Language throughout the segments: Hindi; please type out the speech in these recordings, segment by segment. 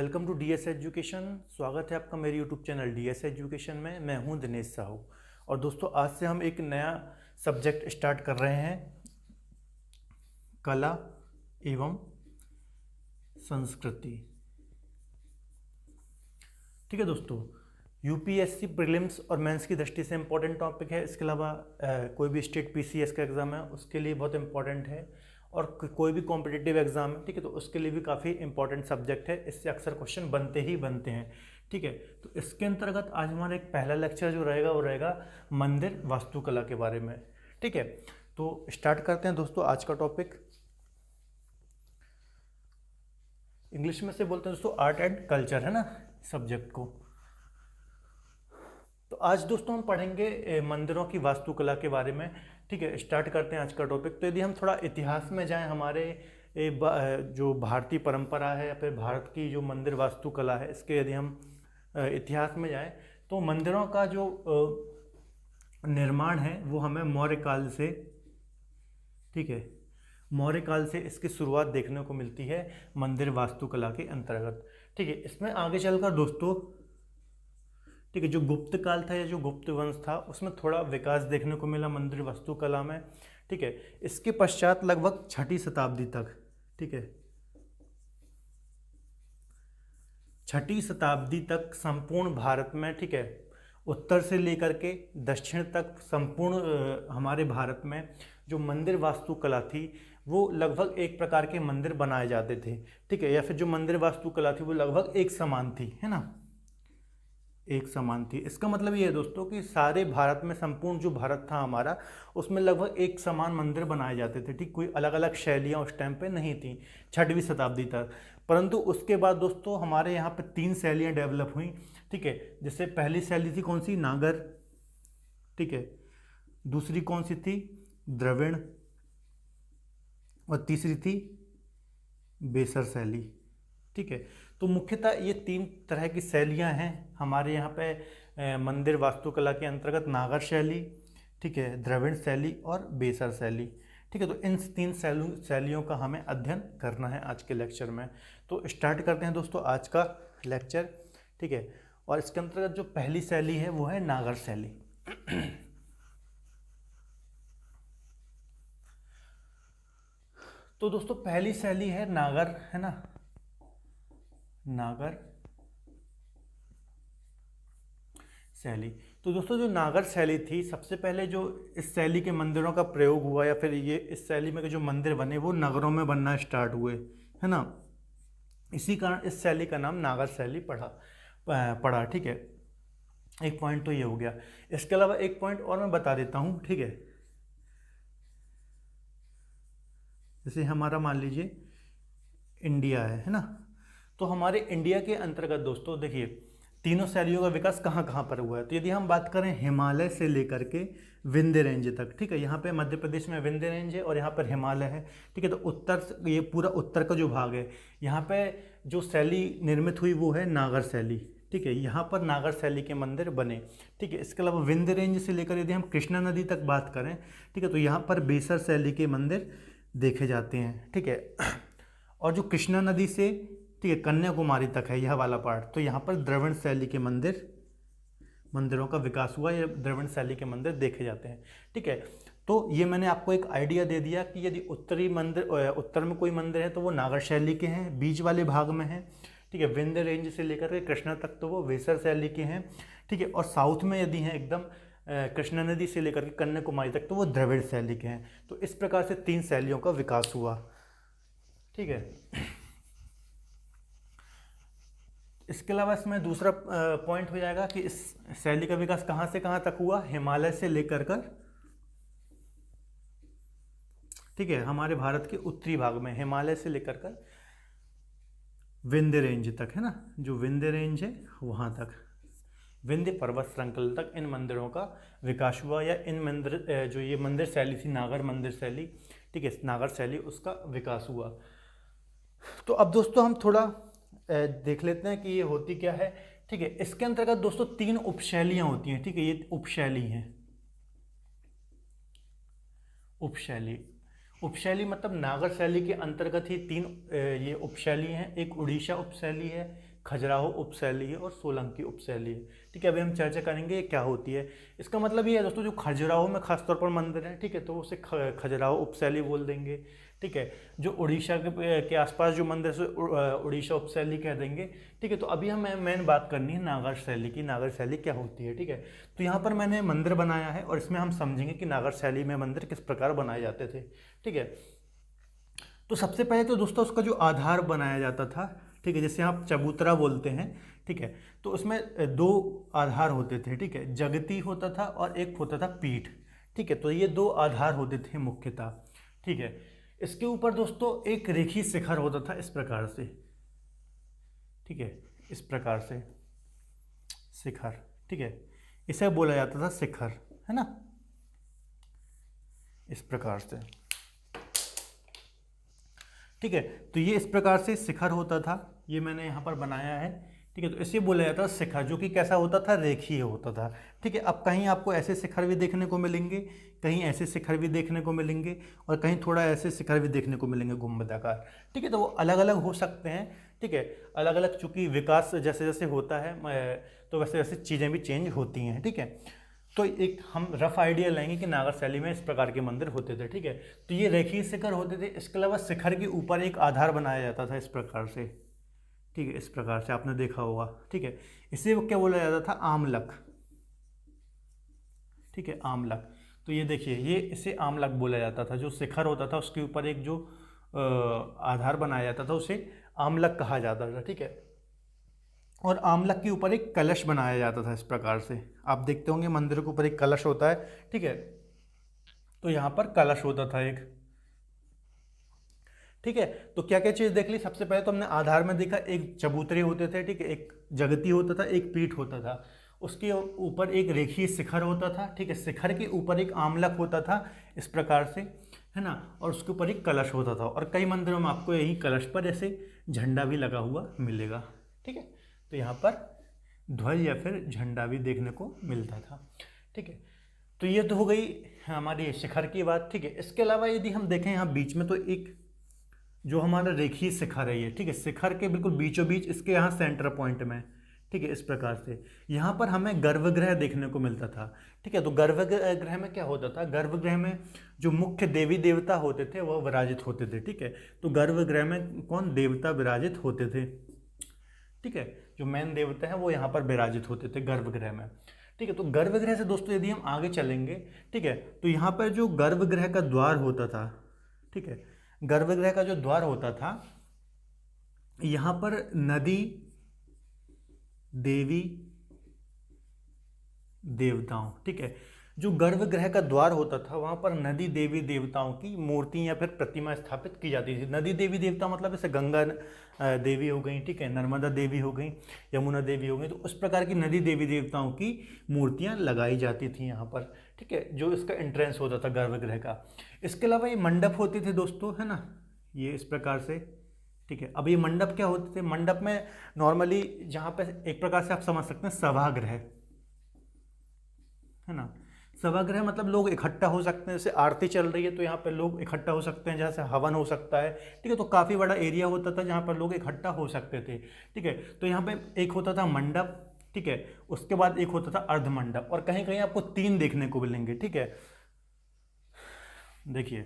Welcome to DS education. स्वागत है आपका मेरे यूट्यूब चैनल डीएस एजुकेशन में। मैं हूं दिनेश साहू। और दोस्तों आज से हम एक नया सब्जेक्ट स्टार्ट कर रहे हैं, कला एवं संस्कृति। ठीक है दोस्तों, यूपीएससी प्रीलिम्स और मेंस की दृष्टि से इम्पोर्टेंट टॉपिक है। इसके अलावा कोई भी स्टेट पीसीएस का एग्ज़ाम है उसके लिए बहुत इंपॉर्टेंट है, और कोई भी कॉम्पिटिटिव एग्जाम है, ठीक है, तो उसके लिए भी काफ़ी इंपॉर्टेंट सब्जेक्ट है। इससे अक्सर क्वेश्चन बनते ही बनते हैं। ठीक है, तो इसके अंतर्गत आज हमारा एक पहला लेक्चर जो रहेगा वो रहेगा मंदिर वास्तुकला के बारे में। ठीक है, तो स्टार्ट करते हैं दोस्तों आज का टॉपिक। इंग्लिश में से बोलते हैं दोस्तों आर्ट एंड कल्चर, है ना सब्जेक्ट को। तो आज दोस्तों हम पढ़ेंगे मंदिरों की वास्तुकला के बारे में। ठीक है, स्टार्ट करते हैं आज का टॉपिक। तो यदि हम थोड़ा इतिहास में जाएं, हमारे जो भारतीय परंपरा है या फिर भारत की जो मंदिर वास्तुकला है, इसके यदि हम इतिहास में जाएं तो मंदिरों का जो निर्माण है वो हमें मौर्य काल से, ठीक है, मौर्य काल से इसकी शुरुआत देखने को मिलती है मंदिर वास्तुकला के अंतर्गत। ठीक है, इसमें आगे चलकर दोस्तों, ठीक है, जो गुप्त काल था या जो गुप्त वंश था उसमें थोड़ा विकास देखने को मिला मंदिर वास्तुकला में। ठीक है, इसके पश्चात लगभग 6वीं शताब्दी तक, ठीक है, 6वीं शताब्दी तक संपूर्ण भारत में, ठीक है, उत्तर से लेकर के दक्षिण तक संपूर्ण हमारे भारत में जो मंदिर वास्तुकला थी वो लगभग एक प्रकार के मंदिर बनाए जाते थे। ठीक है, या फिर जो मंदिर वास्तुकला थी वो लगभग एक समान थी, है ना, एक समान थी। इसका मतलब ये है दोस्तों कि सारे भारत में, संपूर्ण जो भारत था हमारा, उसमें लगभग एक समान मंदिर बनाए जाते थे। ठीक, कोई अलग अलग शैलियाँ उस टाइम पे नहीं थी 6वीं शताब्दी तक। परंतु उसके बाद दोस्तों हमारे यहाँ पे 3 शैलियाँ डेवलप हुई। ठीक है, जैसे पहली शैली थी कौन सी, नागर। ठीक है, दूसरी कौन सी थी, द्रविड़, और तीसरी थी बेसर शैली। ठीक है, तो मुख्यतः ये 3 तरह की शैलियाँ हैं हमारे यहाँ पे मंदिर वास्तुकला के अंतर्गत, नागर शैली, ठीक है, द्रविड़ शैली और बेसर शैली। ठीक है, तो इन 3 शैलियों का हमें अध्ययन करना है आज के लेक्चर में। तो स्टार्ट करते हैं दोस्तों आज का लेक्चर। ठीक है, और इसके अंतर्गत जो पहली शैली है वो है नागर शैली। तो दोस्तों पहली शैली है नागर, है ना, नागर शैली। तो दोस्तों जो नागर शैली थी, सबसे पहले जो इस शैली के मंदिरों का प्रयोग हुआ, या फिर ये इस शैली में जो मंदिर बने वो नगरों में बनना स्टार्ट हुए, है ना। इसी कारण इस शैली का नाम नागर शैली पड़ा। ठीक है, एक पॉइंट तो ये हो गया। इसके अलावा एक पॉइंट और मैं बता देता हूँ। ठीक है, जैसे हमारा मान लीजिए इंडिया है ना, तो हमारे इंडिया के अंतर्गत दोस्तों देखिए तीनों शैलियों का विकास कहाँ कहाँ पर हुआ है। तो यदि हम बात करें हिमालय से लेकर के विंध्य रेंज तक, ठीक है, यहाँ पे मध्य प्रदेश में विंध्य रेंज है और यहाँ पर हिमालय है। ठीक है, तो उत्तर, ये पूरा उत्तर का जो भाग है, यहाँ पे जो शैली निर्मित हुई वो है नागर शैली। ठीक है, यहाँ पर नागर शैली के मंदिर बने। ठीक है, इसके अलावा विंध्य रेंज से लेकर यदि हम कृष्णा नदी तक बात करें, ठीक है, तो यहाँ पर बेसर शैली के मंदिर देखे जाते हैं। ठीक है, और जो कृष्णा नदी से, ठीक है, कन्याकुमारी तक है यह वाला पार्ट, तो यहाँ पर द्रविड़ शैली के मंदिरों का विकास हुआ, या द्रविड़ शैली के मंदिर देखे जाते हैं। ठीक है, तो ये मैंने आपको एक आइडिया दे दिया कि यदि उत्तर में कोई मंदिर है तो वो नागर शैली के हैं, बीच वाले भाग में है, ठीक है, विंध्य रेंज से लेकर के कृष्णा तक तो वो वेसर शैली के हैं। ठीक है, और साउथ में यदि हैं एकदम कृष्णा नदी से लेकर के कन्याकुमारी तक तो वो द्रविड़ शैली के हैं। तो इस प्रकार से 3 शैलियों का विकास हुआ। ठीक है, इसके अलावा इसमें दूसरा पॉइंट हो जाएगा कि इस शैली का विकास कहाँ से कहाँ तक हुआ, हिमालय से लेकर कर, ठीक है, हमारे भारत के उत्तरी भाग में हिमालय से लेकर कर विंध्य रेंज तक, है ना, जो विंध्य रेंज है वहाँ तक, विंध्य पर्वत श्रृंखला तक इन मंदिरों का विकास हुआ, या इन मंदिर जो ये मंदिर शैली थी नागर मंदिर शैली, ठीक है, नागर शैली, उसका विकास हुआ। तो अब दोस्तों हम थोड़ा देख लेते हैं कि ये होती क्या है। ठीक है, इसके अंतर्गत दोस्तों 3 उपशैलियां होती हैं। ठीक है, ये उपशैली हैं। उपशैली मतलब नागर शैली के अंतर्गत ही 3 ये उपशैली हैं। एक उड़ीसा उपशैली है, खजुराहो उपशैली है और सोलंकी उपशैली है। ठीक है, अभी हम चर्चा करेंगे ये क्या होती है। इसका मतलब ये है दोस्तों, जो खजुराहो में खासतौर पर मंदिर है, ठीक है, तो उसे खजुराहो उपशैली बोल देंगे। ठीक है, जो उड़ीसा के आसपास जो मंदिर है उड़ीसा उपशैली कह देंगे। ठीक है, तो अभी हमें मेन बात करनी है नागर शैली की, नागर शैली क्या होती है। ठीक है, तो यहाँ पर मैंने मंदिर बनाया है और इसमें हम समझेंगे कि नागर शैली में मंदिर किस प्रकार बनाए जाते थे। ठीक है, तो सबसे पहले तो दोस्तों उसका जो आधार बनाया जाता था, ठीक है, जैसे आप चबूतरा बोलते हैं। ठीक है, तो उसमें दो आधार होते थे। ठीक है, जगती होता था और एक होता था पीठ। ठीक है, तो ये दो आधार होते थे मुख्यतः। ठीक है, इसके ऊपर दोस्तों एक रेखी शिखर होता था इस प्रकार से। ठीक है, इस प्रकार से शिखर। ठीक है, इसे बोला जाता था शिखर, है ना, इस प्रकार से। ठीक है, तो ये इस प्रकार से शिखर होता था, ये मैंने यहाँ पर बनाया है। ठीक है, तो इसे बोला जाता था शिखर, जो कि कैसा होता था, रेखीय होता था। ठीक है, अब कहीं आपको ऐसे शिखर भी देखने को मिलेंगे, कहीं ऐसे शिखर भी देखने को मिलेंगे और कहीं थोड़ा ऐसे शिखर भी देखने को मिलेंगे गुंबदाकार। ठीक है, तो वो अलग अलग हो सकते हैं। ठीक है, अलग अलग, चूँकि विकास जैसे जैसे होता है तो वैसे वैसे चीज़ें भी चेंज होती हैं। ठीक है, तो एक हम रफ आइडिया लेंगे कि नागर शैली में इस प्रकार के मंदिर होते थे। ठीक है, तो ये रेखीय शिखर होते थे। इसके अलावा शिखर के ऊपर एक आधार बनाया जाता था इस प्रकार से। ठीक है, इस प्रकार से आपने देखा होगा। ठीक है, इसे क्या बोला जाता था, आमलक। ठीक है, आमलक। तो ये देखिए, ये इसे आमलक बोला जाता था। जो शिखर होता था उसके ऊपर एक जो आधार बनाया जाता था उसे आमलक कहा जाता था। ठीक है, और आमलक के ऊपर एक कलश बनाया जाता था इस प्रकार से। आप देखते होंगे मंदिर के ऊपर एक कलश होता है। ठीक है, तो यहाँ पर कलश होता था एक। ठीक है, तो क्या क्या चीज़ देख ली। सबसे पहले तो हमने आधार में देखा, एक चबूतरे होते थे। ठीक है, एक जगती होता था, एक पीठ होता था, उसके ऊपर एक रेखीय शिखर होता था। ठीक है, शिखर के ऊपर एक आमलक होता था इस प्रकार से, है ना, और उसके ऊपर एक कलश होता था। और कई मंदिरों में आपको यही कलश पर ऐसे झंडा भी लगा हुआ मिलेगा। ठीक है, तो यहाँ पर ध्वज या फिर झंडा भी देखने को मिलता था। ठीक है, तो ये तो हो गई हमारी शिखर की बात। ठीक है, इसके अलावा यदि हम देखें यहाँ बीच में, तो एक जो हमारा रेखीय शिखर है ये। ठीक है, शिखर के बिल्कुल बीचों बीच इसके यहाँ सेंटर पॉइंट में। ठीक है, इस प्रकार से यहाँ पर हमें गर्भगृह देखने को मिलता था। ठीक है, तो गर्भगृह में क्या होता था, गर्भगृह में जो मुख्य देवी देवता होते थे वह विराजित होते थे। ठीक है, तो गर्भगृह में कौन देवता विराजित होते थे। ठीक है, जो मेन देवता है वो यहाँ पर विराजित होते थे गर्भगृह में। ठीक है, तो गर्भगृह से दोस्तों यदि हम आगे चलेंगे, ठीक है, तो यहाँ पर जो गर्भगृह का द्वार होता था, ठीक है, गर्भगृह का जो द्वार होता था, यहाँ पर नदी, देवी, देवताओं। ठीक है, जो गर्भगृह का द्वार होता था वहाँ पर नदी देवी देवताओं की मूर्ति या फिर प्रतिमा स्थापित की जाती थी। नदी देवी देवता मतलब जैसे गंगा देवी हो गई, ठीक है, नर्मदा देवी हो गई, यमुना देवी हो गई, तो उस प्रकार की नदी देवी देवताओं की मूर्तियाँ लगाई जाती थी यहाँ पर। ठीक है, जो इसका एंट्रेंस होता था गर्भगृह का। इसके अलावा ये मंडप होते थे दोस्तों, है ना, ये इस प्रकार से। ठीक है, अब ये मंडप क्या होते थे, मंडप में नॉर्मली जहाँ पे एक प्रकार से आप समझ सकते हैं सभागृह, है ना, सभागृह मतलब लोग इकट्ठा हो सकते हैं। जैसे आरती चल रही है तो यहाँ पर लोग इकट्ठा हो सकते हैं, जहाँ से हवन हो सकता है। ठीक है, तो काफ़ी बड़ा एरिया होता था जहाँ पर लोग इकट्ठा हो सकते थे। ठीक है, तो यहाँ पे एक होता था मंडप, ठीक है, उसके बाद एक होता था अर्धमंडप, और कहीं कहीं आपको 3 देखने को मिलेंगे। ठीक है, देखिए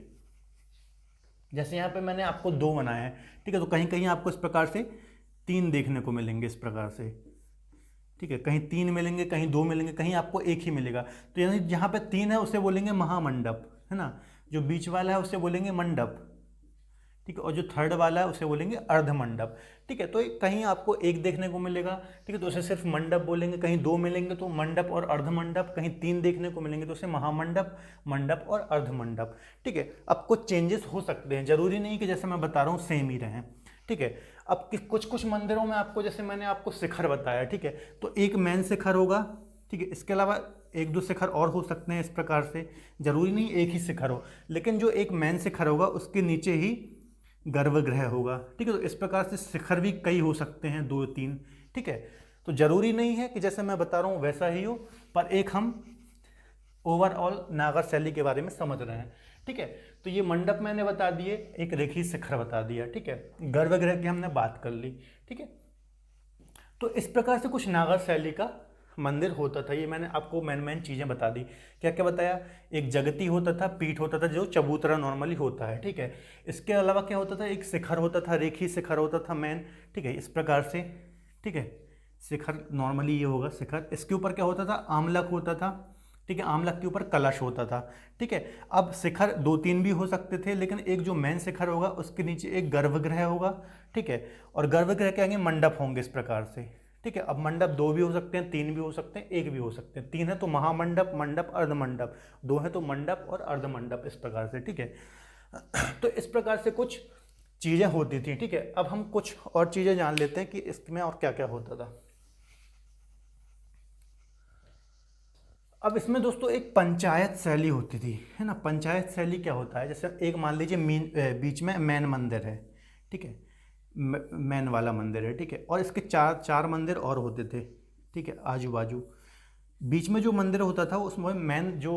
जैसे यहाँ पे मैंने आपको 2 बनाए हैं। ठीक है, तो कहीं कहीं आपको इस प्रकार से 3 देखने को मिलेंगे इस प्रकार से। ठीक है, कहीं 3 मिलेंगे, कहीं 2 मिलेंगे, कहीं आपको एक ही मिलेगा। तो यानी जहाँ पे 3 है उसे बोलेंगे महामंडप, है ना, जो बीच वाला है उसे बोलेंगे मंडप। ठीक है, और जो थर्ड वाला है उसे बोलेंगे अर्धमंडप। ठीक है, तो कहीं आपको एक देखने को मिलेगा, ठीक है, तो उसे सिर्फ मंडप बोलेंगे, कहीं 2 मिलेंगे तो मंडप और अर्धमंडप, कहीं 3 देखने को मिलेंगे तो उसे महामंडप, मंडप और अर्धमंडप। ठीक है, अब कुछ चेंजेस हो सकते हैं, जरूरी नहीं कि जैसे मैं बता रहा हूँ सेम ही रहें। ठीक है, अब कुछ कुछ मंदिरों में आपको, जैसे मैंने आपको शिखर बताया, ठीक है, तो एक मेन शिखर होगा। ठीक है, इसके अलावा 1-2 शिखर और हो सकते हैं इस प्रकार से, जरूरी नहीं एक ही शिखर हो, लेकिन जो एक मेन शिखर होगा उसके नीचे ही गर्भगृह होगा। ठीक है, तो इस प्रकार से शिखर भी कई हो सकते हैं, 2-3। ठीक है, तो जरूरी नहीं है कि जैसे मैं बता रहा हूँ वैसा ही हो, पर एक हम ओवरऑल नागर शैली के बारे में समझ रहे हैं। ठीक है, तो ये मंडप मैंने बता दिए, एक रेखीय शिखर बता दिया। ठीक है, गर्भगृह की हमने बात कर ली। ठीक है, तो इस प्रकार से कुछ नागर शैली का मंदिर होता था। ये मैंने आपको मेन चीज़ें बता दी। क्या क्या बताया? एक जगती होता था, पीठ होता था जो चबूतरा नॉर्मली होता है, ठीक है। इसके अलावा क्या होता था? एक शिखर होता था, रेखी शिखर होता था मेन, ठीक है, इस प्रकार से, ठीक है। शिखर नॉर्मली ये होगा शिखर। इसके ऊपर क्या होता था? आमलक होता था, ठीक है। आमलक के ऊपर कलश होता था, ठीक है। अब शिखर दो तीन भी हो सकते थे, लेकिन एक जो मेन शिखर होगा उसके नीचे एक गर्भगृह होगा, ठीक है। और गर्भगृह के आगे मंडप होंगे इस प्रकार से, ठीक है। अब मंडप दो भी हो सकते हैं, तीन भी हो सकते हैं, एक भी हो सकते हैं। तीन है तो महामंडप, मंडप, अर्धमंडप। दो है तो मंडप और अर्धमंडप, इस प्रकार से, ठीक है। तो इस प्रकार से कुछ चीज़ें होती थी, ठीक है। अब हम कुछ और चीज़ें जान लेते हैं कि इसमें और क्या क्या होता था। अब इसमें दोस्तों एक पंचायत शैली होती थी, है ना। पंचायत शैली क्या होता है? जैसे एक मान लीजिए बीच में मैन मंदिर है, ठीक है। मैन वाला मंदिर है, ठीक है। और इसके चार चार मंदिर और होते थे, ठीक है, आजू बाजू। बीच में जो मंदिर होता था उसमें मैन जो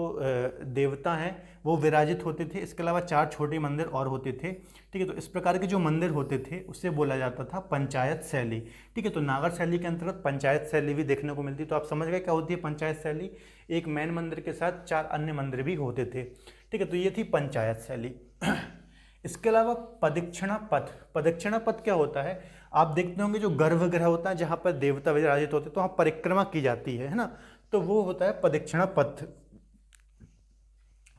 देवता हैं वो विराजित होते थे। इसके अलावा चार छोटे मंदिर और होते थे, ठीक है। तो इस प्रकार के जो मंदिर होते थे उससे बोला जाता था पंचायत शैली, ठीक है। तो नागर शैली के अंतर्गत पंचायत शैली भी देखने को मिलती है। तो आप समझ गए क्या होती है पंचायत शैली? एक मैन मंदिर के साथ चार अन्य मंदिर भी होते थे, ठीक है। तो ये थी पंचायत शैली। इसके अलावा प्रदक्षिणा पथ। प्रदक्षिणा पथ क्या होता है? आप देखते होंगे जो गर्भगृह होता है जहाँ पर देवता विराजित होते हैं तो वहाँ परिक्रमा की जाती है ना। तो वो होता है प्रदक्षिणा पथ।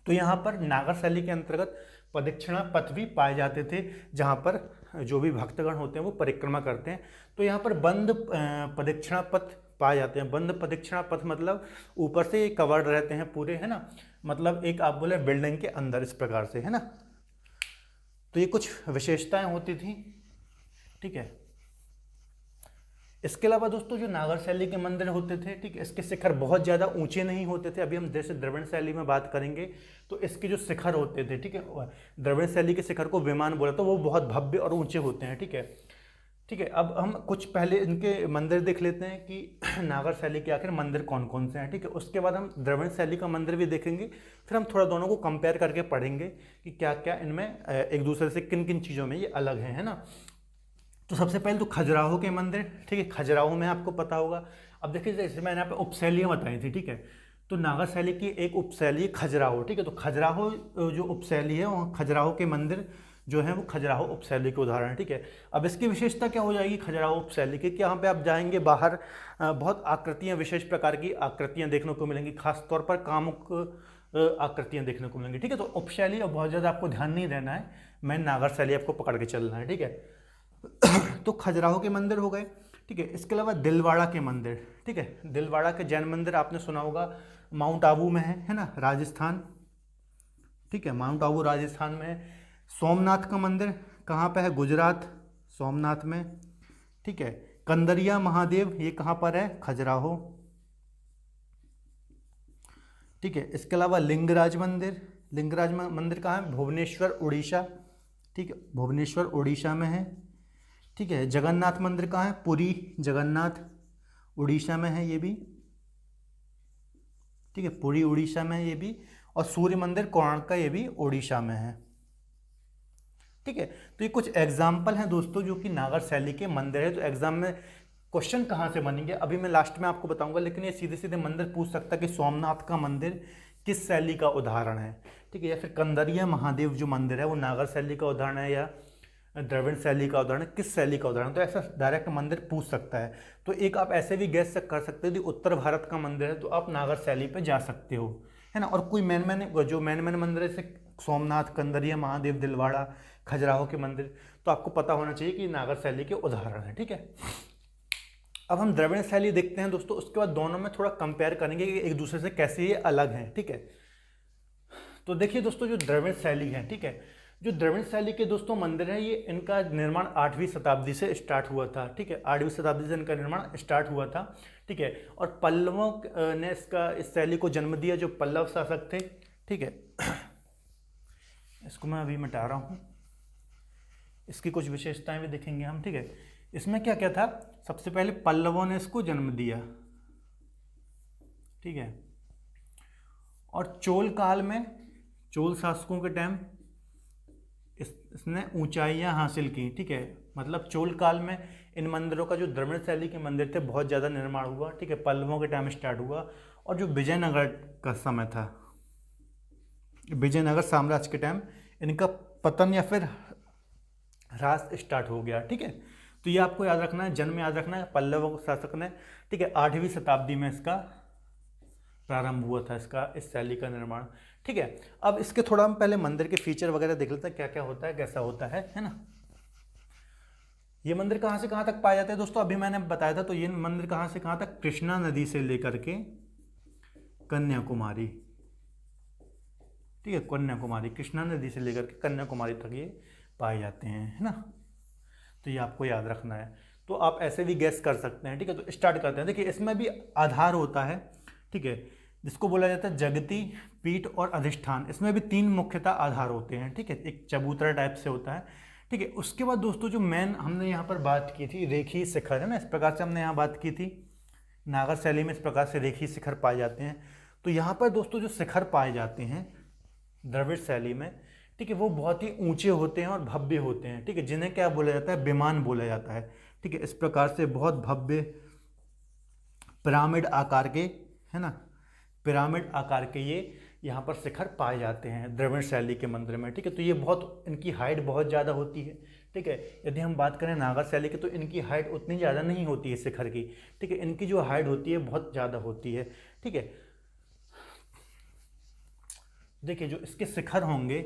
तो यहाँ पर नागर शैली के अंतर्गत प्रदक्षिणा पथ भी पाए जाते थे, जहाँ पर जो भी भक्तगण होते हैं वो परिक्रमा करते हैं। तो यहाँ पर बंद प्रदक्षिणा पथ पाए जाते हैं। बंद प्रदक्षिणा पथ मतलब ऊपर से कवर्ड रहते हैं पूरे, है ना। मतलब एक आप बोले बिल्डिंग के अंदर, इस प्रकार से, है ना। तो ये कुछ विशेषताएं होती थी, ठीक है। इसके अलावा दोस्तों जो नागर शैली के मंदिर होते थे, ठीक है, इसके शिखर बहुत ज़्यादा ऊंचे नहीं होते थे। अभी हम जैसे द्रविड़ शैली में बात करेंगे तो इसके जो शिखर होते थे, ठीक है, द्रविड़ शैली के शिखर को विमान बोला तो वो बहुत भव्य और ऊंचे होते हैं, ठीक है। ठीक है, अब हम कुछ पहले इनके मंदिर देख लेते हैं कि नागर शैली के आखिर मंदिर कौन कौन से हैं, ठीक है। उसके बाद हम द्रविड़ शैली का मंदिर भी देखेंगे, फिर हम थोड़ा दोनों को कंपेयर करके पढ़ेंगे कि क्या क्या इनमें एक दूसरे से किन किन चीज़ों में ये अलग है ना। तो सबसे पहले तो खजुराहो के मंदिर, ठीक है। खजुराहो में आपको पता होगा। अब देखिए जैसे मैंने यहाँ पे उपशैलियाँ बताई थी, ठीक है। तो नागर शैली की एक उपशैली है खजुराहो, ठीक है। तो खजुराहो जो उपशैली है वहाँ खजुराहो के मंदिर जो है वो खजुराहो उपशैली के उदाहरण है, ठीक है। अब इसकी विशेषता क्या हो जाएगी खजुराहो उपशैली की कि यहाँ पे आप जाएंगे बाहर बहुत आकृतियाँ, विशेष प्रकार की आकृतियाँ देखने को मिलेंगी, खासतौर पर कामुक आकृतियाँ देखने को मिलेंगी, ठीक है। तो उपशैली और बहुत ज़्यादा आपको ध्यान नहीं देना है, मैं नागर शैली आपको पकड़ के चलना है, ठीक है। तो खजुराहो के मंदिर हो गए, ठीक है। इसके अलावा दिलवाड़ा के मंदिर, ठीक है। दिलवाड़ा के जैन मंदिर आपने सुना होगा, माउंट आबू में है ना, राजस्थान, ठीक है। माउंट आबू राजस्थान में है। सोमनाथ का मंदिर कहाँ पे है? गुजरात, सोमनाथ में, ठीक है। कंदरिया महादेव ये कहाँ पर है? खजुराहो, ठीक है। इसके अलावा लिंगराज मंदिर, लिंगराज मंदिर कहाँ है? भुवनेश्वर उड़ीसा, ठीक है, भुवनेश्वर उड़ीसा में है, ठीक है। जगन्नाथ मंदिर कहाँ है? पुरी जगन्नाथ उड़ीसा में है ये भी, ठीक है, पुरी उड़ीसा में है ये भी। और सूर्य मंदिर कोणार्क का ये भी उड़ीसा में है, ठीक है। तो ये कुछ एग्जाम्पल हैं दोस्तों जो कि नागर शैली के मंदिर है। तो एग्जाम में क्वेश्चन कहाँ से बनेंगे अभी मैं लास्ट में आपको बताऊंगा, लेकिन ये सीधे सीधे मंदिर पूछ सकता है कि सोमनाथ का मंदिर किस शैली का उदाहरण है, ठीक है। या फिर कंदरिया महादेव जो मंदिर है वो नागर शैली का उदाहरण है या द्रविड़ शैली का उदाहरण, किस शैली का उदाहरण। तो ऐसा डायरेक्ट मंदिर पूछ सकता है। तो एक आप ऐसे भी गैस कर सकते हो कि उत्तर भारत का मंदिर है तो आप नागर शैली पे जा सकते हो, है ना। और कोई मेन मेन मंदिर है जैसे सोमनाथ, कंदरिया महादेव, दिलवाड़ा, खजुराहो के मंदिर, तो आपको पता होना चाहिए कि नागर शैली के उदाहरण है, ठीक है। अब हम द्रविड़ शैली देखते हैं दोस्तों, उसके बाद दोनों में थोड़ा कंपेयर करेंगे कि एक दूसरे से कैसे ये अलग हैं, ठीक है। तो देखिए दोस्तों जो द्रविड़ शैली है, ठीक है, जो द्रविड़ शैली के दोस्तों मंदिर है ये इनका निर्माण 8वीं शताब्दी से स्टार्ट हुआ था, ठीक है। 8वीं शताब्दी से इनका निर्माण स्टार्ट हुआ था, ठीक है। और पल्लवों ने इस शैली को जन्म दिया, जो पल्लव शासक थे, ठीक है। इसको मैं अभी मिटा रहा हूँ, इसकी कुछ विशेषताएं भी देखेंगे हम, ठीक है। इसमें क्या क्या था? सबसे पहले पल्लवों ने इसको जन्म दिया, ठीक है। और चोल काल में, चोल शासकों के टाइम इसने ऊंचाइयां हासिल की, ठीक है। मतलब चोल काल में इन मंदिरों का जो द्रविड़ शैली के मंदिर थे बहुत ज़्यादा निर्माण हुआ, ठीक है, पल्लवों के टाइम स्टार्ट हुआ, और जो विजयनगर का समय था, विजयनगर साम्राज्य के टाइम इनका पतन या फिर ह्रास स्टार्ट हो गया, ठीक है। तो ये आपको याद रखना है, जन्म याद रखना है, पल्लव शासक ने, ठीक है, 8वीं शताब्दी में इसका प्रारंभ हुआ था, इसका इस शैली का निर्माण, ठीक है। अब इसके थोड़ा हम पहले मंदिर के फीचर वगैरह देख लेते हैं, क्या क्या होता है, कैसा होता है ना। ये मंदिर कहाँ से कहाँ तक पाए जाते हैं दोस्तों, अभी मैंने बताया था। तो ये मंदिर कहाँ से कहाँ तक, कृष्णा नदी से लेकर के कन्याकुमारी, ठीक है, कन्याकुमारी, कृष्णा नदी से लेकर के कन्याकुमारी तक ये पाए जाते हैं, है ना। तो ये आपको याद रखना है। तो आप ऐसे भी गैस कर सकते हैं, ठीक है। तो स्टार्ट करते हैं। देखिए इसमें भी आधार होता है, ठीक है, जिसको बोला जाता है जगती, पीठ और अधिष्ठान। इसमें भी 3 मुख्यतः आधार होते हैं, ठीक है, एक चबूतरा टाइप से होता है, ठीक है। उसके बाद दोस्तों जो मेन हमने यहाँ पर बात की थी रेखी शिखर, है ना, इस प्रकार से हमने यहाँ बात की थी, नागर शैली में इस प्रकार से रेखी शिखर पाए जाते हैं। तो यहाँ पर दोस्तों जो शिखर पाए जाते हैं द्रविड़ शैली में, ठीक है, वो बहुत ही ऊंचे होते हैं और भव्य होते हैं, ठीक है, जिन्हें क्या बोला जाता है, विमान बोला जाता है, ठीक है। इस प्रकार से बहुत भव्य पिरामिड आकार के, है ना, पिरामिड आकार के ये यहाँ पर शिखर पाए जाते हैं द्रविड़ शैली के मंदिर में, ठीक है। तो ये बहुत, इनकी हाइट बहुत ज़्यादा होती है, ठीक है। यदि हम बात करें नागर शैली की तो इनकी हाइट उतनी ज़्यादा नहीं होती है शिखर की, ठीक है, इनकी जो हाइट होती है बहुत ज़्यादा होती है, ठीक है। देखिए जो इसके शिखर होंगे,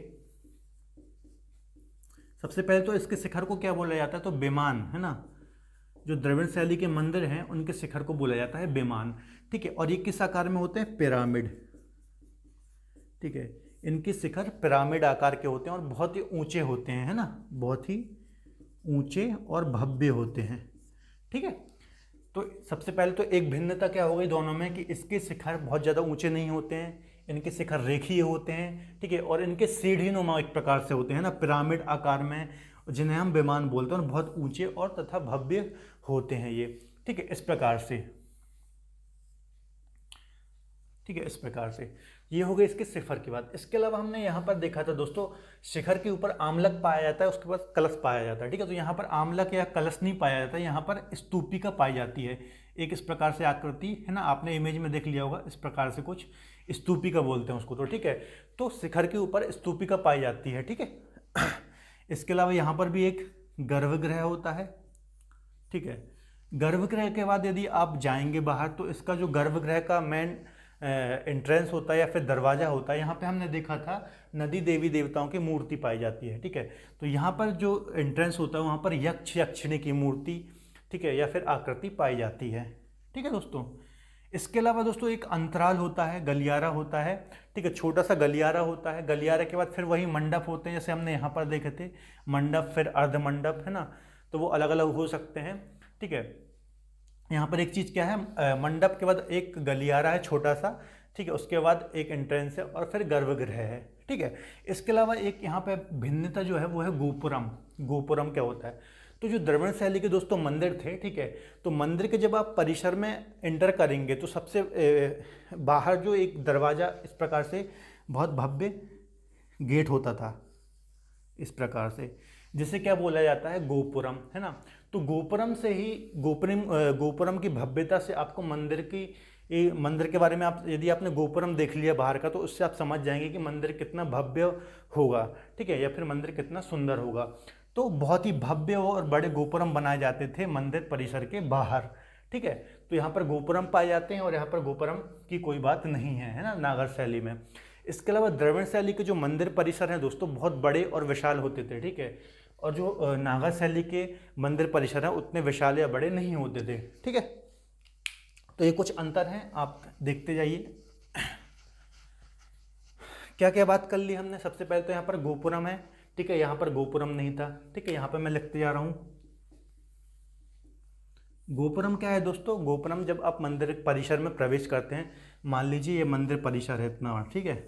सबसे पहले तो इसके शिखर को क्या बोला जाता है, तो विमान, है ना। जो द्रविड़ शैली के मंदिर हैं उनके शिखर को बोला जाता है विमान, ठीक है। और ये किस आकार में होते हैं, पिरामिड, ठीक है। इनके शिखर पिरामिड आकार के होते हैं और बहुत ही ऊंचे होते हैं, है ना, बहुत ही ऊंचे और भव्य होते हैं, ठीक है। तो सबसे पहले तो एक भिन्नता क्या हो गई दोनों में, कि इसके शिखर बहुत ज़्यादा ऊंचे नहीं होते हैं, इनके शिखर रेखीय होते हैं, ठीक है, और इनके सीढ़ी नुमा एक प्रकार से होते हैं ना, पिरामिड आकार में, जिन्हें हम विमान बोलते हैं, और बहुत ऊंचे और तथा भव्य होते हैं ये, ठीक है, इस प्रकार से, ठीक है, इस प्रकार से। ये हो गई इसके शिखर की बात। इसके अलावा हमने यहाँ पर देखा था दोस्तों, शिखर के ऊपर आमलक पाया जाता है, उसके बाद कलश पाया जाता है, ठीक है। तो यहाँ पर आमलक या कलश नहीं पाया जाता, यहाँ पर स्तूपिका पाई जाती है, एक इस प्रकार से आकृति, है ना, आपने इमेज में देख लिया होगा, इस प्रकार से कुछ स्तूपिका बोलते हैं उसको, तो ठीक है। तो शिखर के ऊपर स्तूपिका पाई जाती है, ठीक है। इसके अलावा यहाँ पर भी एक गर्भगृह होता है, ठीक है। गर्भगृह के बाद यदि आप जाएंगे बाहर तो इसका जो गर्भगृह का मेन एंट्रेंस होता है या फिर दरवाजा होता है, यहाँ पे हमने देखा था नदी देवी देवताओं की मूर्ति पाई जाती है, ठीक है। तो यहाँ पर जो एंट्रेंस होता है वहाँ पर यक्ष यक्षिणी की मूर्ति, ठीक है, या फिर आकृति पाई जाती है, ठीक है दोस्तों। इसके अलावा दोस्तों एक अंतराल होता है, गलियारा होता है, ठीक है, छोटा सा गलियारा होता है। गलियारे के बाद फिर वही मंडप होते हैं, जैसे हमने यहाँ पर देखे थे मंडप, फिर अर्ध मंडप, है ना, तो वो अलग अलग हो सकते हैं, ठीक है। यहाँ पर एक चीज़ क्या है, मंडप के बाद एक गलियारा है छोटा सा, ठीक है, उसके बाद एक एंट्रेंस है और फिर गर्भगृह है, ठीक है। इसके अलावा एक यहाँ पे भिन्नता जो है वो है गोपुरम। गोपुरम क्या होता है, तो जो द्रविड़ शैली के दोस्तों मंदिर थे, ठीक है, तो मंदिर के जब आप परिसर में एंटर करेंगे तो सबसे बाहर जो एक दरवाज़ा इस प्रकार से बहुत भव्य गेट होता था, इस प्रकार से, जिसे क्या बोला जाता है, गोपुरम, है ना। तो गोपुरम से ही गोपुरम की भव्यता से आपको मंदिर के बारे में, आप यदि आपने गोपुरम देख लिया बाहर का तो उससे आप समझ जाएंगे कि मंदिर कितना भव्य होगा, ठीक है, या फिर मंदिर कितना सुंदर होगा। तो बहुत ही भव्य और बड़े गोपुरम बनाए जाते थे मंदिर परिसर के बाहर, ठीक है। तो यहाँ पर गोपुरम पाए जाते हैं और यहाँ पर गोपुरम की कोई बात नहीं है ना, नागर शैली में। इसके अलावा द्रविड़ शैली के जो मंदिर परिसर हैं दोस्तों बहुत बड़े और विशाल होते थे, ठीक है, और जो नागर शैली के मंदिर परिसर हैं उतने विशाल या बड़े नहीं होते थे, ठीक है। तो ये कुछ अंतर हैं, आप देखते जाइए। क्या क्या बात कर ली हमने, सबसे पहले तो यहाँ पर गोपुरम है, ठीक है, यहाँ पर गोपुरम नहीं था, ठीक है, यहाँ पर मैं लिखते जा रहा हूँ। गोपुरम क्या है दोस्तों, गोपुरम जब आप मंदिर परिसर में प्रवेश करते हैं, मान लीजिए ये मंदिर परिसर है इतना, ठीक है,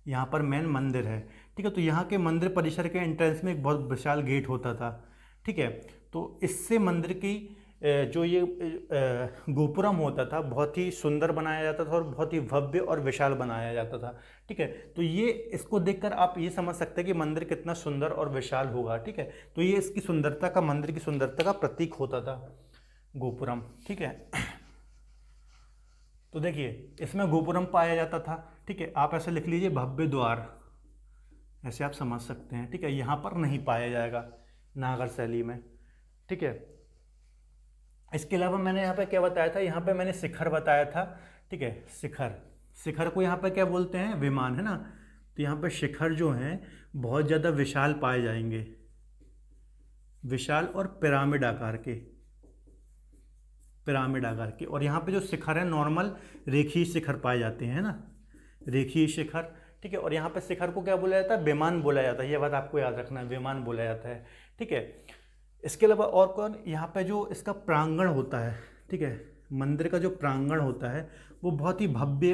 यहाँ पर मेन मंदिर है, ठीक है, तो यहाँ के मंदिर परिसर के एंट्रेंस में एक बहुत विशाल गेट होता था, ठीक है। तो इससे मंदिर की जो ये गोपुरम होता था बहुत ही सुंदर बनाया जाता था और बहुत ही भव्य और विशाल बनाया जाता था। ठीक है, तो ये इसको देखकर आप ये समझ सकते हैं कि मंदिर कितना सुंदर और विशाल होगा। ठीक है, तो ये इसकी सुंदरता का, मंदिर की सुंदरता का प्रतीक होता था गोपुरम। ठीक है, तो देखिए इसमें गोपुरम पाया जाता था। ठीक है, आप ऐसे लिख लीजिए भव्य द्वार, ऐसे आप समझ सकते हैं। ठीक है, यहाँ पर नहीं पाया जाएगा नागर शैली में। ठीक है, इसके अलावा मैंने यहाँ पे क्या बताया था, यहाँ पे मैंने शिखर बताया था। ठीक है, शिखर, शिखर को यहाँ पे क्या बोलते हैं, विमान, है ना। तो यहाँ पे शिखर जो हैं बहुत ज़्यादा विशाल पाए जाएंगे, विशाल और पिरामिड आकार के, पिरामिड आकार के। और यहाँ पे जो शिखर है नॉर्मल रेखीय शिखर पाए जाते हैं, है ना, रेखीय शिखर। ठीक है, और यहाँ पे शिखर को क्या बोला जाता है, विमान बोला जाता है। ये बात आपको याद रखना है, विमान बोला जाता है। ठीक है, इसके अलावा और कौन, यहाँ पे जो इसका प्रांगण होता है, ठीक है, मंदिर का जो प्रांगण होता है वो बहुत ही भव्य,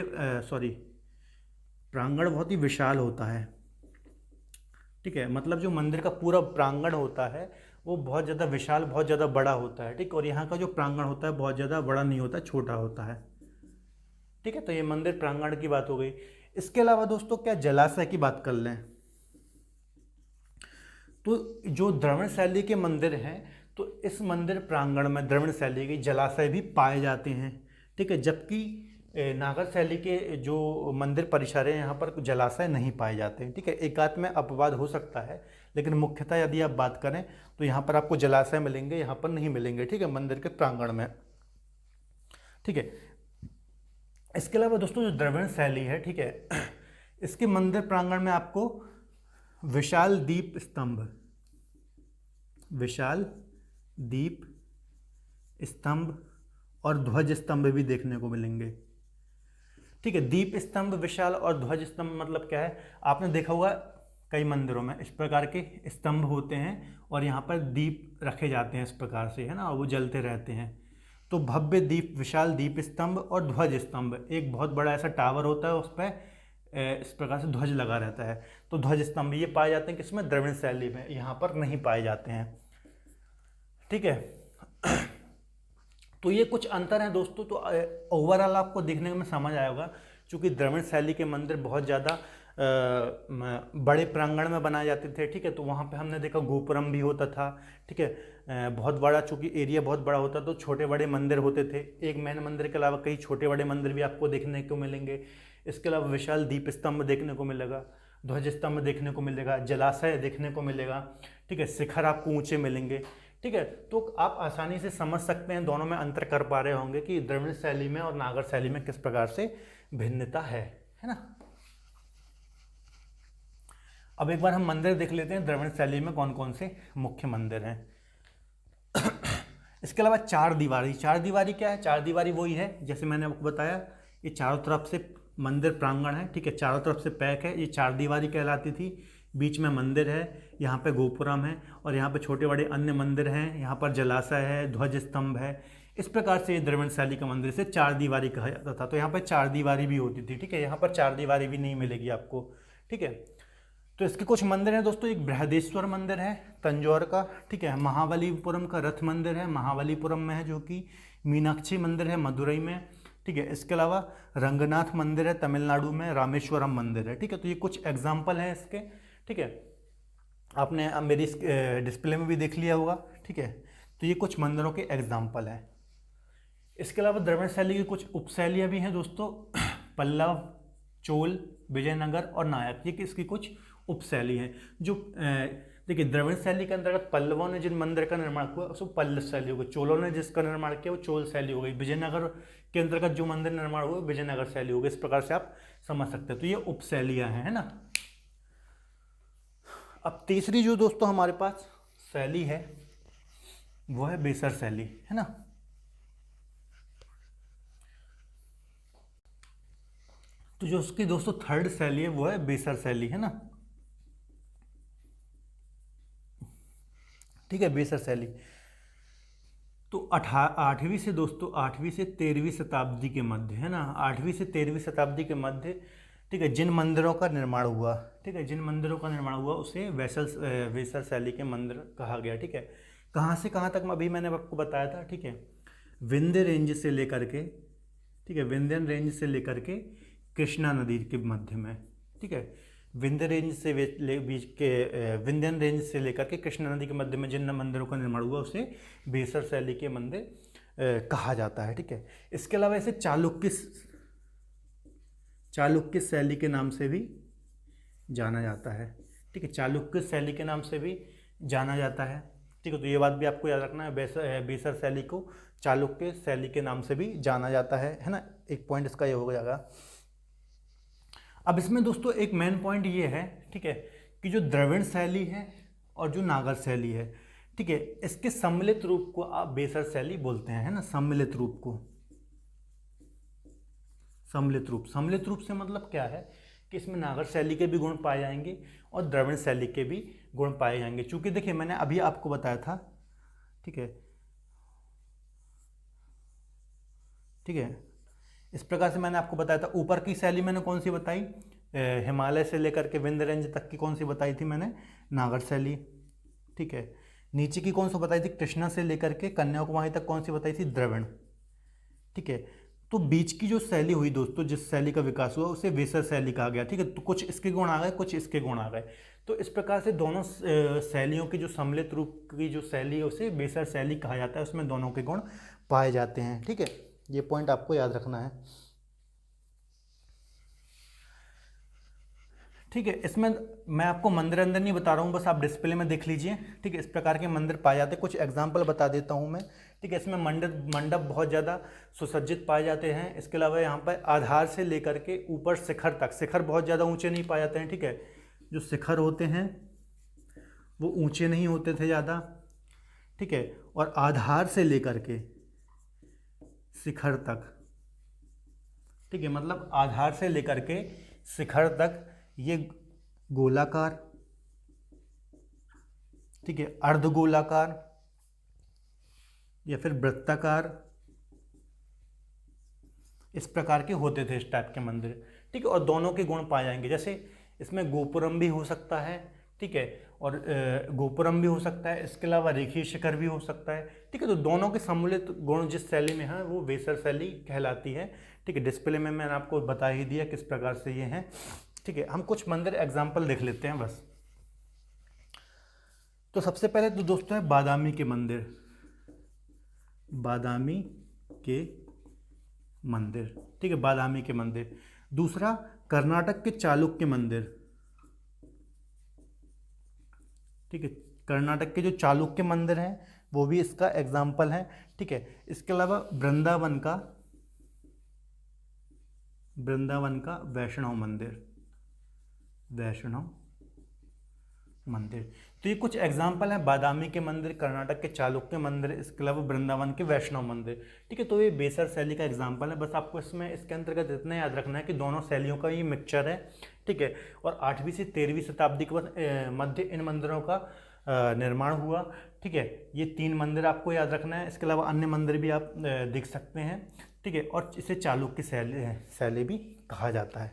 प्रांगण बहुत ही विशाल होता है। ठीक है, मतलब जो मंदिर का पूरा प्रांगण होता है वो बहुत ज़्यादा विशाल, बहुत ज़्यादा बड़ा होता है। ठीक, और यहाँ का जो प्रांगण होता है बहुत ज़्यादा बड़ा नहीं होता, छोटा होता है। ठीक है, तो ये मंदिर प्रांगण की बात हो गई। इसके अलावा दोस्तों क्या जलाशय की बात कर लें, तो जो द्रविड़ शैली के मंदिर हैं तो इस मंदिर प्रांगण में द्रविड़ शैली के जलाशय भी पाए जाते हैं। ठीक है, जबकि नागर शैली के जो मंदिर परिसर है यहाँ पर जलाशय नहीं पाए जाते हैं। ठीक है, एकाध में अपवाद हो सकता है, लेकिन मुख्यतः यदि आप बात करें तो यहाँ पर आपको जलाशय मिलेंगे, यहाँ पर नहीं मिलेंगे। ठीक है, मंदिर के प्रांगण में। ठीक है, इसके अलावा दोस्तों जो द्रविड़ शैली है, ठीक है, इसके मंदिर प्रांगण में आपको विशाल दीप स्तंभ, विशाल दीप स्तंभ और ध्वज स्तंभ भी देखने को मिलेंगे। ठीक है, दीप स्तंभ, विशाल और ध्वज स्तंभ मतलब क्या है, आपने देखा होगा कई मंदिरों में इस प्रकार के स्तंभ होते हैं और यहाँ पर दीप रखे जाते हैं इस प्रकार से, है ना, वो जलते रहते हैं। तो भव्य दीप, विशाल दीप स्तंभ और ध्वज स्तंभ, एक बहुत बड़ा ऐसा टावर होता है, उस पर इस प्रकार से ध्वज लगा रहता है। तो ध्वज स्तंभ ये पाए जाते हैं किसमें, द्रविड़ शैली में, यहाँ पर नहीं पाए जाते हैं। ठीक है, तो ये कुछ अंतर हैं दोस्तों। तो ओवरऑल आपको देखने में समझ आया होगा, चूँकि द्रविड़ शैली के मंदिर बहुत ज़्यादा बड़े प्रांगण में बनाए जाते थे। ठीक है, तो वहाँ पे हमने देखा गोपुरम भी होता था। ठीक है, बहुत बड़ा, चूँकि एरिया बहुत बड़ा होता तो छोटे बड़े मंदिर होते थे। एक मेन मंदिर के अलावा कई छोटे बड़े मंदिर भी आपको देखने को मिलेंगे। इसके अलावा विशाल दीप स्तंभ देखने को मिलेगा, ध्वज स्तंभ देखने को मिलेगा, जलाशय देखने को मिलेगा। ठीक है, शिखर आपको ऊंचे मिलेंगे। ठीक है, तो आप आसानी से समझ सकते हैं, दोनों में अंतर कर पा रहे होंगे कि द्रविड़ शैली में और नागर शैली में किस प्रकार से भिन्नता है ना। अब एक बार हम मंदिर देख लेते हैं द्रविड़ शैली में कौन कौन से मुख्य मंदिर हैं। इसके अलावा चार दीवारी, चार दीवारी क्या है, चार दीवारी वही है जैसे मैंने आपको बताया, ये चारों तरफ से मंदिर प्रांगण है। ठीक है, चारों तरफ से पैक है, ये चार दीवारी कहलाती थी। बीच में मंदिर है, यहाँ पे गोपुरम है और यहाँ पे छोटे बड़े अन्य मंदिर हैं, यहाँ पर जलाशय है, ध्वज स्तंभ है। इस प्रकार से ये द्रविड़ शैली का मंदिर से चार दीवारी कहा जाता था। तो यहाँ पर चार दीवारी भी होती थी। ठीक है, यहाँ पर चार दीवारी भी नहीं मिलेगी आपको। ठीक है, तो इसके कुछ मंदिर हैं दोस्तों, एक बृहदेश्वर मंदिर है तंजौर का। ठीक है, महाबलीपुरम का रथ मंदिर है, महाबलीपुरम में है, जो कि मीनाक्षी मंदिर है मदुरई में। ठीक है, इसके अलावा रंगनाथ मंदिर है तमिलनाडु में, रामेश्वरम मंदिर है। ठीक है, तो ये कुछ एग्जाम्पल हैं इसके। ठीक है, आपने अब मेरी डिस्प्ले में भी देख लिया होगा। ठीक है, तो ये कुछ मंदिरों के एग्जाम्पल हैं। इसके अलावा द्रविड़ शैली की कुछ उपशैलियाँ भी हैं दोस्तों, पल्लव, चोल, विजयनगर और नायक, ये इसकी कुछ उपशैली हैं। जो देखिए द्रविड़ शैली के अंतर्गत पल्लवों ने जिन मंदिर का निर्माण किया उसको पल्लव शैली हो गई, चोलों ने जिसका निर्माण किया वो चोल शैली हो गई, विजयनगर के अंतर्गत जो मंदिर निर्माण हुआ विजयनगर शैली हो गई। इस प्रकार से आप समझ सकते हैं। तो ये उपशैलियाँ हैं, है ना। अब तीसरी जो दोस्तों हमारे पास शैली है वो है बेसर शैली, है ना। तो जो उसकी दोस्तों थर्ड शैली है वो है बेसर शैली, है ना। ठीक है, बेसर शैली तो 8वीं से दोस्तों 8वीं से 13वीं शताब्दी के मध्य, है ना, 8वीं से 13वीं शताब्दी के मध्य। ठीक है, जिन मंदिरों का निर्माण हुआ, ठीक है, जिन मंदिरों का निर्माण हुआ उसे बेसर शैली के मंदिर कहा गया। ठीक है, कहाँ से कहाँ तक अभी मैंने आपको बताया था, ठीक है, विंध्य रेंज से लेकर के, ठीक है, विंध्यन रेंज से लेकर के कृष्णा नदी के मध्य में, ठीक है, विंध्य रेंज से बीच के विंध्यन रेंज से लेकर के कृष्णा नदी के मध्य में जिन मंदिरों का निर्माण हुआ उसे बेसर शैली के मंदिर कहा जाता है, ठीक है। इसके अलावा इसे चालुक्य शैली के नाम से भी जाना जाता है, ठीक है, चालुक्य शैली के नाम से भी जाना जाता है, ठीक है। तो ये बात भी आपको याद रखना है, बेसर शैली को चालुक्य शैली के नाम से भी जाना जाता है ना। एक पॉइंट इसका ये हो जाएगा। अब इसमें दोस्तों एक मेन पॉइंट ये है, ठीक है, कि जो द्रविड़ शैली है और जो नागर शैली है, ठीक है, इसके सम्मिलित रूप को आप बेसर शैली बोलते हैं, है ना, सम्मिलित रूप को। सम्मिलित रूप से मतलब क्या है कि इसमें नागर शैली के भी गुण पाए जाएंगे और द्रविड़ शैली के भी गुण पाए जाएंगे। चूंकि देखिए मैंने अभी आपको बताया था, ठीक है, ठीक है, इस प्रकार से मैंने आपको बताया था। ऊपर की शैली मैंने कौन सी बताई, हिमालय से लेकर के विंध्य रेंज तक की कौन सी बताई थी मैंने, नागर शैली, ठीक है। नीचे की कौन सी बताई थी, कृष्णा से लेकर के कन्याकुमारी तक कौन सी बताई थी, द्रविड़, ठीक है। तो बीच की जो शैली हुई दोस्तों, जिस शैली का विकास हुआ उसे बेसर शैली कहा गया, ठीक है। तो कुछ इसके गुण आ गए, कुछ इसके गुण आ गए। तो इस प्रकार से दोनों शैलियों की जो सम्मिलित रूप की जो शैली है उसे बेसर शैली कहा जाता है, उसमें दोनों के गुण पाए जाते हैं, ठीक है। ये पॉइंट आपको याद रखना है, ठीक है। इसमें मैं आपको मंदिर अंदर नहीं बता रहा हूँ, बस आप डिस्प्ले में देख लीजिए, ठीक है। इस प्रकार के मंदिर पाए जाते हैं, कुछ एग्जाम्पल बता देता हूँ मैं, ठीक है। इसमें मंडप बहुत ज़्यादा सुसज्जित पाए जाते हैं। इसके अलावा यहाँ पर आधार से लेकर के ऊपर शिखर तक, शिखर बहुत ज़्यादा ऊंचे नहीं पाए जाते हैं, ठीक है। जो शिखर होते हैं वो ऊंचे नहीं होते थे ज़्यादा, ठीक है। और आधार से लेकर के शिखर तक, ठीक है, मतलब आधार से लेकर के शिखर तक ये गोलाकार, ठीक है, अर्धगोलाकार या फिर वृत्ताकार, इस प्रकार के होते थे इस टाइप के मंदिर, ठीक है। और दोनों के गुण पाए जाएंगे, जैसे इसमें गोपुरम भी हो सकता है, ठीक है, और गोपुरम भी हो सकता है, इसके अलावा रेखीय शिखर भी हो सकता है, ठीक है। तो दोनों के सम्मिलित गुण जिस शैली में है वो बेसर शैली कहलाती है, ठीक है। डिस्प्ले में मैंने आपको बता ही दिया किस प्रकार से ये हैं, ठीक है। हम कुछ मंदिर एग्जाम्पल देख लेते हैं बस। तो सबसे पहले तो दोस्तों है बादामी के मंदिर, बादामी के मंदिर, ठीक है, बादामी के मंदिर। दूसरा कर्नाटक के चालुक्य मंदिर, ठीक है, कर्नाटक के जो चालुक्य मंदिर हैं वो भी इसका एग्जाम्पल है, ठीक है। इसके अलावा वृंदावन का वैष्णव मंदिर, तो ये कुछ एग्जाम्पल है बादामी के मंदिर, कर्नाटक के चालुक्य मंदिर, इसके अलावा वृंदावन के वैष्णव मंदिर, ठीक है। तो ये बेसर शैली का एग्जाम्पल है। बस आपको इसमें इसके अंतर्गत इतना याद रखना है कि दोनों शैलियों का ये मिक्सचर है, ठीक है। और 8वीं से 13वीं शताब्दी के मध्य इन मंदिरों का निर्माण हुआ, ठीक है। ये 3 मंदिर आपको याद रखना है, इसके अलावा अन्य मंदिर भी आप देख सकते हैं, ठीक है। और इसे चालुक्य शैली भी कहा जाता है,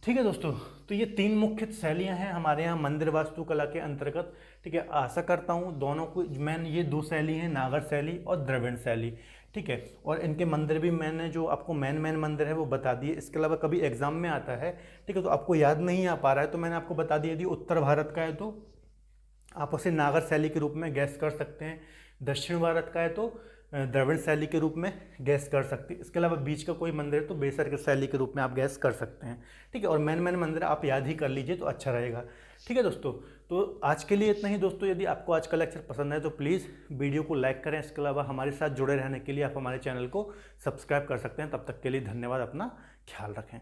ठीक है दोस्तों। तो ये 3 मुख्य शैलियां हैं हमारे यहाँ मंदिर वास्तुकला के अंतर्गत, ठीक है। आशा करता हूँ दोनों को ये 2 शैली हैं, नागर शैली और द्रविड़ शैली, ठीक है। और इनके मंदिर भी मैंने जो आपको मेन मंदिर है वो बता दिए। इसके अलावा कभी एग्जाम में आता है, ठीक है, तो आपको याद नहीं आ पा रहा है तो मैंने आपको बता दिया। यदि उत्तर भारत का है तो आप उसे नागर शैली के रूप में गैस कर सकते हैं, दक्षिण भारत का है तो द्रविड़ शैली के रूप में गैस कर सकते हैं। इसके अलावा बीच का कोई मंदिर है तो बेसर के शैली के रूप में आप गैस कर सकते हैं, ठीक है। और मेन मंदिर आप याद ही कर लीजिए तो अच्छा रहेगा, ठीक है दोस्तों। तो आज के लिए इतना ही दोस्तों। यदि आपको आज का लेक्चर पसंद है तो प्लीज़ वीडियो को लाइक करें। इसके अलावा हमारे साथ जुड़े रहने के लिए आप हमारे चैनल को सब्सक्राइब कर सकते हैं। तब तक के लिए धन्यवाद, अपना ख्याल रखें।